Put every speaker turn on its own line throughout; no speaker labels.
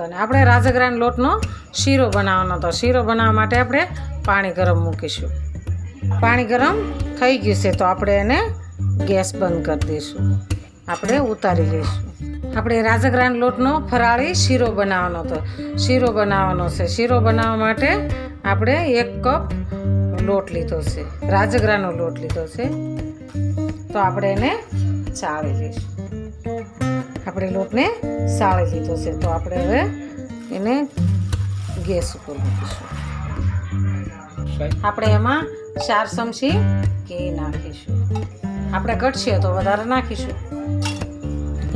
હતો ને આપણે રાજગરાના લોટનો શીરો બનાવવાનો હતો. શીરો બનાવવા માટે આપણે પાણી ગરમ મૂકીશું. પાણી ગરમ થઈ ગયું છે તો આપણે એને ગેસ બંધ કરી દઈશું. આપણે ઉતારી લઈશું. આપણે રાજગરાના લોટનો ફરાળી શીરો બનાવવાનો હતો. શીરો બનાવવાનો છે. શીરો બનાવવા માટે આપણે 1 કપ લોટ લીધો છે, રાજગરાનો લોટ લીધો છે. તો આપણે એને ચાળી લઈશું. આપણે લોટને ચાળી લીધો છે તો આપણે હવે એને ગેસ ઉપર મૂકીશું. આપણે એમાં 4 ચમચી ઘી નાખીશું. આપણે ઘટશે તો વધારે નાખીશું.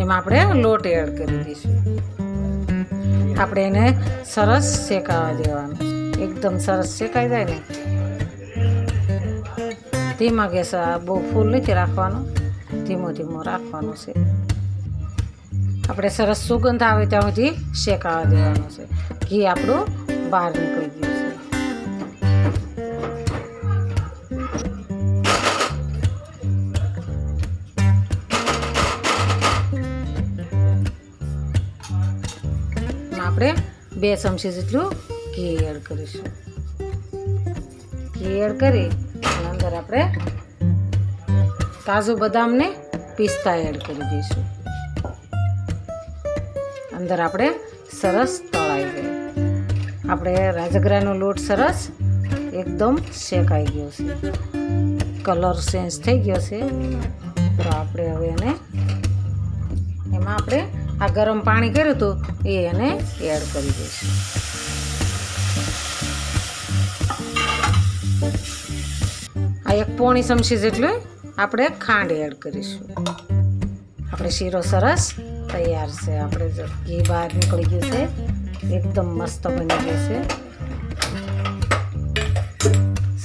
એમાં આપણે લોટ એડ કરી દઈશું. આપણે એને સરસ શેકાવા દેવાનું. એકદમ સરસ શેકાઈ જાય ને ધીમા ગેસ, બહુ ફૂલ નથી રાખવાનો, ધીમો ધીમો રાખવાનો છે. આપણે સરસ સુગંધ આવે ત્યાં સુધી શેકાવા દેવાનું છે. ઘી આપણું બહાર નીકળી ગયું છે. આપણે 2 ચમચી જેટલું ઘી એડ કરીશું. ઘી એડ કરી અને અંદર આપણે કાજુ બદામને પિસ્તા એડ કરી દઈશું. અંદર આપણે સરસ તળાઈ જાય. આપણે રાજગરાનો લોટ સરસ એકદમ શેકાઈ ગયો છે, કલર ચેન્જ થઈ ગયો છે. તો આપણે હવે એને એમાં આપણે આ ગરમ પાણી કર્યું હતું એને એડ કરી દઈશું. આ 1 પોણી ચમચી જેટલું આપણે ખાંડ એડ કરીશું. આપણે શીરો સરસ તૈયાર છે. આપણે ઘી બહાર નીકળી ગયું છે, એકદમ મસ્ત બની ગયો છે.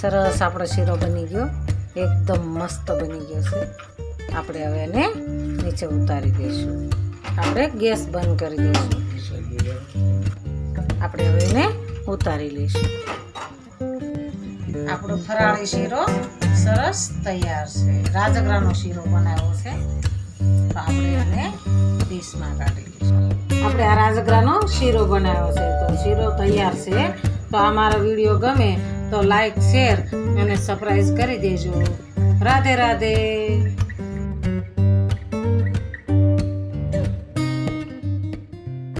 સરસ આપણો શીરો બની ગયો, એકદમ મસ્ત બની ગયો છે. આપણે હવે એને નીચે ઉતારી દઈશું. આપણે ગેસ બંધ કરી દઈશું. આપણે હવે એને ઉતારી લઈશું. આપણો ફરાળી શીરો સરસ તૈયાર છે. રાજગરાનો શીરો બનાવ્યો છે. તો આપણે એને ડીશમાં કાઢી લઈશું. આપણે આ રાજગરાનો શીરો બનાવ્યો છે. તો શીરો તૈયાર છે. તો આ મારો વિડીયો ગમે તો લાઈક, શેર અને સબસ્ક્રાઇબ કરી દેજો. રાધે રાધે.